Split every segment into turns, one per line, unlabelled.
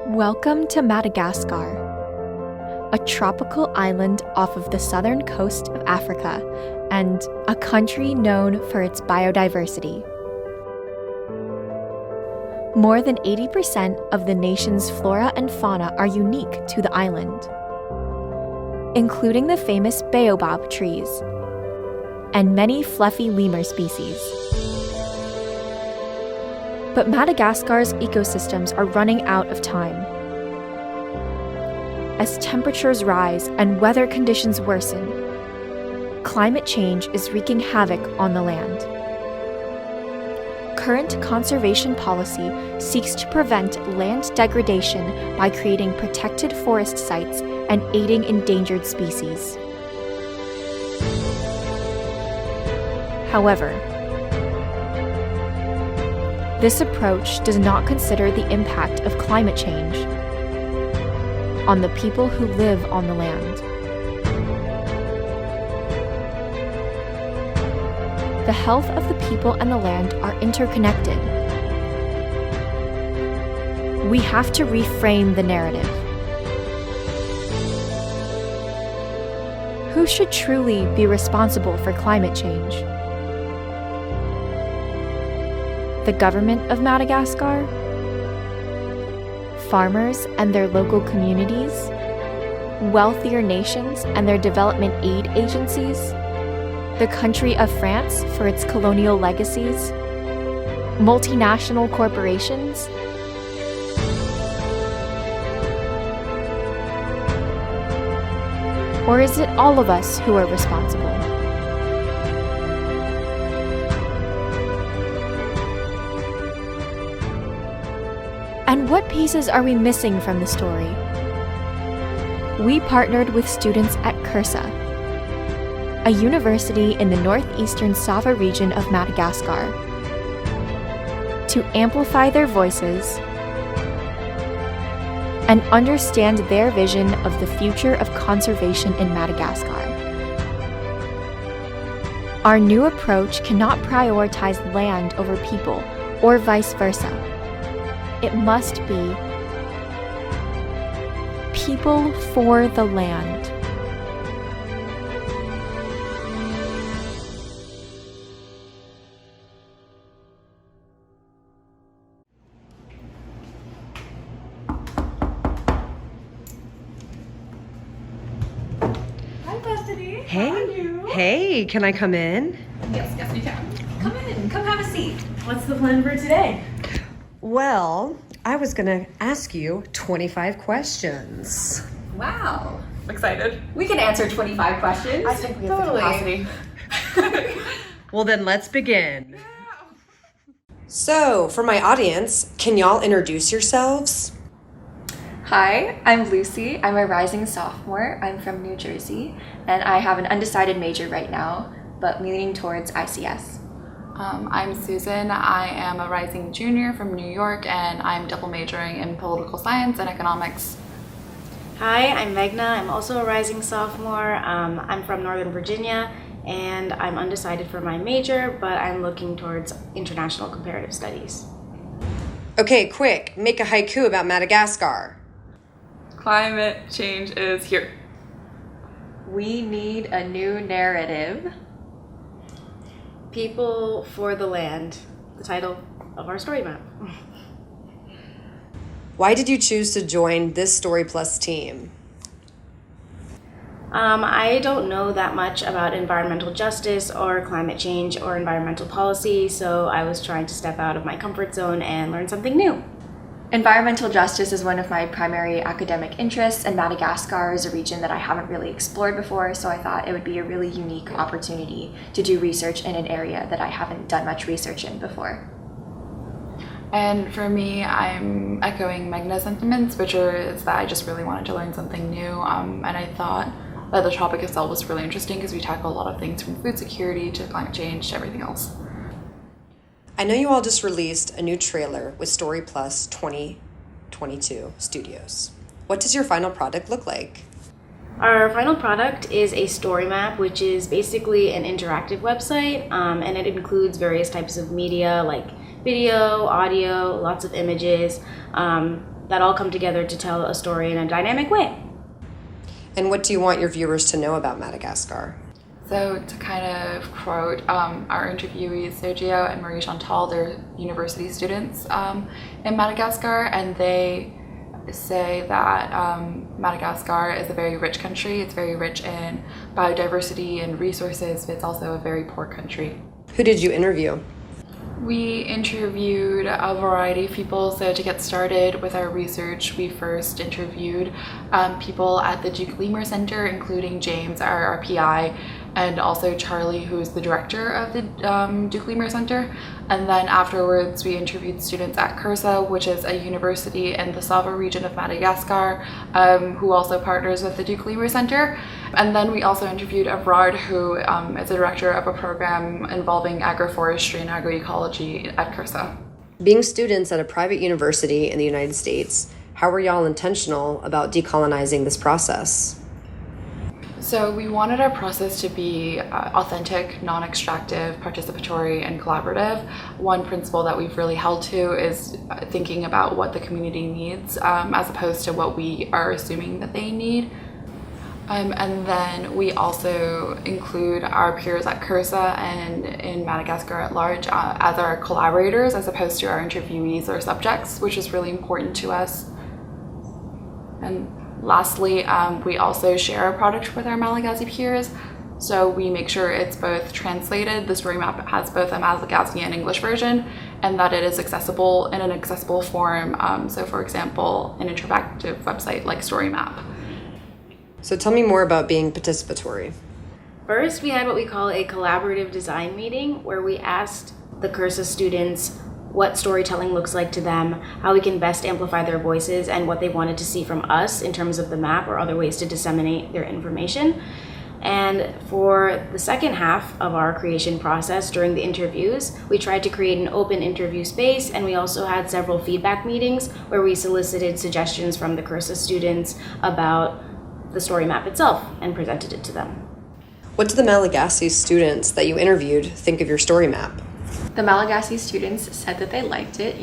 Welcome to Madagascar, a tropical island off of the southern coast of Africa and a country known for its biodiversity. More than 80% of the nation's flora and fauna are unique to the island, including the famous baobab trees and many fluffy lemur species. But Madagascar's ecosystems are running out of time. As temperatures rise and weather conditions worsen, climate change is wreaking havoc on the land. Current conservation policy seeks to prevent land degradation by creating protected forest sites and aiding endangered species. However, this approach does not consider the impact of climate change on the people who live on the land. The health of the people and the land are interconnected. We have to reframe the narrative. Who should truly be responsible for climate change? The government of Madagascar? Farmers and their local communities? Wealthier nations and their development aid agencies? The country of France for its colonial legacies? Multinational corporations? Or is it all of us who are responsible? And what pieces are we missing from the story? We partnered with students at CURSA, a university in the northeastern SAVA region of Madagascar, to amplify their voices and understand their vision of the future of conservation in Madagascar. Our new approach cannot prioritize land over people, or vice versa. It must be people for the land.
Hi, Destiny.
Hey.
How are you?
Hey, can I come in?
Yes, you can. Come in. Come have a seat. What's the plan for today?
Well, I was gonna ask you 25 questions.
Wow. I'm excited. We can answer 25 questions.
I think we have the capacity.
Well, then let's begin. So, for my audience, can y'all introduce yourselves?
Hi, I'm Lucy. I'm a rising sophomore. I'm from New Jersey, and I have an undecided major right now, but leaning towards ICS.
I'm Susan. I am a rising junior from New York, and I'm double majoring in political science and economics.
Hi, I'm Meghna. I'm also a rising sophomore. I'm from Northern Virginia, and I'm undecided for my major, but I'm looking towards international comparative studies.
Okay, quick, make a haiku about Madagascar.
Climate change is here.
We need a new narrative.
People for the Land, the title of our story map.
Why did you choose to join this Story Plus team?
I don't know that much about environmental justice or climate change or environmental policy, so I was trying to step out of my comfort zone and learn something new.
Environmental justice is one of my primary academic interests, and Madagascar is a region that I haven't really explored before, so I thought it would be a really unique opportunity to do research in an area that I haven't done much research in before.
And for me, I'm echoing Meghna's sentiments, which is that I just really wanted to learn something new, and I thought that the topic itself was really interesting because we tackle a lot of things from food security to climate change to everything else.
I know you all just released a new trailer with Story Plus 2022 Studios. What does your final product look like?
Our final product is a story map, which is basically an interactive website, and it includes various types of media like video, audio, lots of images, that all come together to tell a story in a dynamic way.
And what do you want your viewers to know about Madagascar?
So to kind of quote our interviewees, Sergio and Marie Chantal, they're university students in Madagascar, and they say that Madagascar is a very rich country. It's very rich in biodiversity and resources, but it's also a very poor country.
Who did you interview?
We interviewed a variety of people. So to get started with our research, we first interviewed people at the Duke Lemur Center, including James, our PI, and also Charlie, who is the director of the Duke Lemur Center. And then afterwards, we interviewed students at CURSA, which is a university in the SAVA region of Madagascar, who also partners with the Duke Lemur Center. And then we also interviewed Evrard, who is the director of a program involving agroforestry and agroecology at CURSA.
Being students at a private university in the United States, how were y'all intentional about decolonizing this process?
So we wanted our process to be authentic, non-extractive, participatory, and collaborative. One principle that we've really held to is thinking about what the community needs as opposed to what we are assuming that they need. And then we also include our peers at CURSA and in Madagascar at large as our collaborators as opposed to our interviewees or subjects, which is really important to us. And lastly, we also share our product with our Malagasy peers. So we make sure it's both translated, the story map has both a Malagasy and English version, and that it is accessible in an accessible form. So for example, an interactive website like Story Map.
So tell me more about being participatory.
First, we had what we call a collaborative design meeting, where we asked the CURSA students what storytelling looks like to them, how we can best amplify their voices, and what they wanted to see from us in terms of the map or other ways to disseminate their information. And for the second half of our creation process during the interviews, we tried to create an open interview space, and we also had several feedback meetings where we solicited suggestions from the CURSA students about the story map itself and presented it to them.
What did the Malagasy students that you interviewed think of your story map?
The Malagasy students said that they liked it,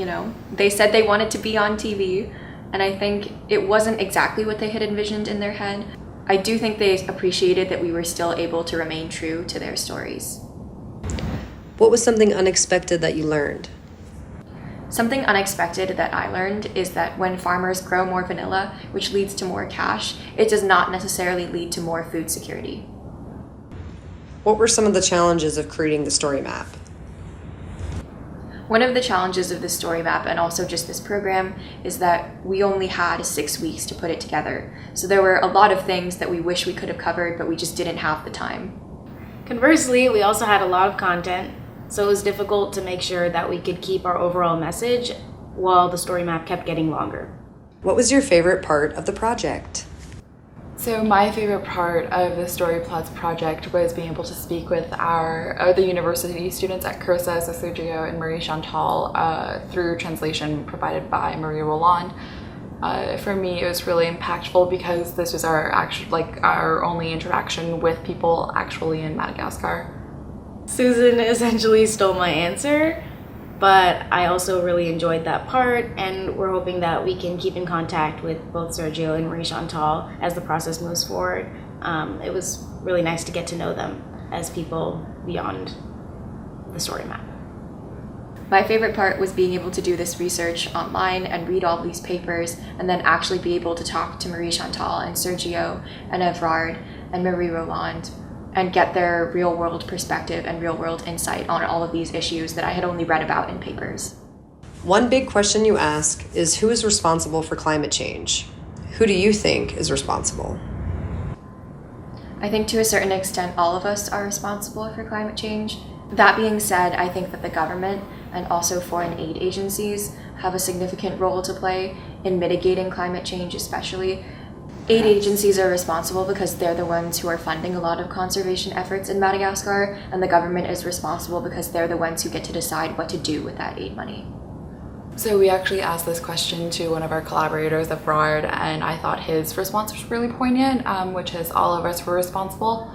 They said they wanted to be on TV, and I think it wasn't exactly what they had envisioned in their head. I do think they appreciated that we were still able to remain true to their stories.
What was something unexpected that you learned?
Something unexpected that I learned is that when farmers grow more vanilla, which leads to more cash, it does not necessarily lead to more food security.
What were some of the challenges of creating the story map?
One of the challenges of the story map, and also just this program, is that we only had 6 weeks to put it together. So there were a lot of things that we wish we could have covered, but we just didn't have the time.
Conversely, we also had a lot of content, so it was difficult to make sure that we could keep our overall message while the story map kept getting longer.
What was your favorite part of the project?
So my favorite part of the Story Plus project was being able to speak with the university students at CURSA, so Sergio and Marie Chantal, through translation provided by Marie Roland. For me, it was really impactful because this was our only interaction with people actually in Madagascar.
Susan essentially stole my answer, but I also really enjoyed that part, and we're hoping that we can keep in contact with both Sergio and Marie Chantal as the process moves forward. It was really nice to get to know them as people beyond the story map.
My favorite part was being able to do this research online and read all these papers, and then actually be able to talk to Marie Chantal and Sergio and Evrard and Marie Roland and get their real-world perspective and real-world insight on all of these issues that I had only read about in papers.
One big question you ask is, who is responsible for climate change? Who do you think is responsible?
I think to a certain extent, all of us are responsible for climate change. That being said, I think that the government and also foreign aid agencies have a significant role to play in mitigating climate change, especially. Aid agencies are responsible because they're the ones who are funding a lot of conservation efforts in Madagascar, and the government is responsible because they're the ones who get to decide what to do with that aid money.
So we actually asked this question to one of our collaborators, Evrard, and I thought his response was really poignant, which is all of us were responsible.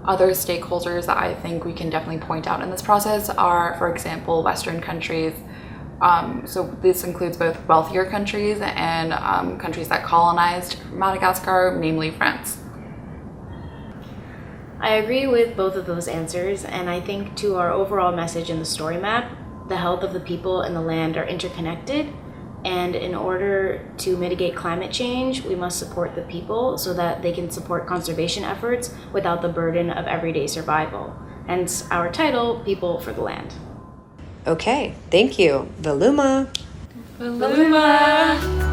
Other stakeholders that I think we can definitely point out in this process are, for example, Western countries So this includes both wealthier countries and countries that colonized Madagascar, namely France.
I agree with both of those answers, and I think to our overall message in the story map, the health of the people and the land are interconnected, and in order to mitigate climate change, we must support the people so that they can support conservation efforts without the burden of everyday survival. Hence our title, People for the Land.
Okay, thank you. Veluma!
Veluma!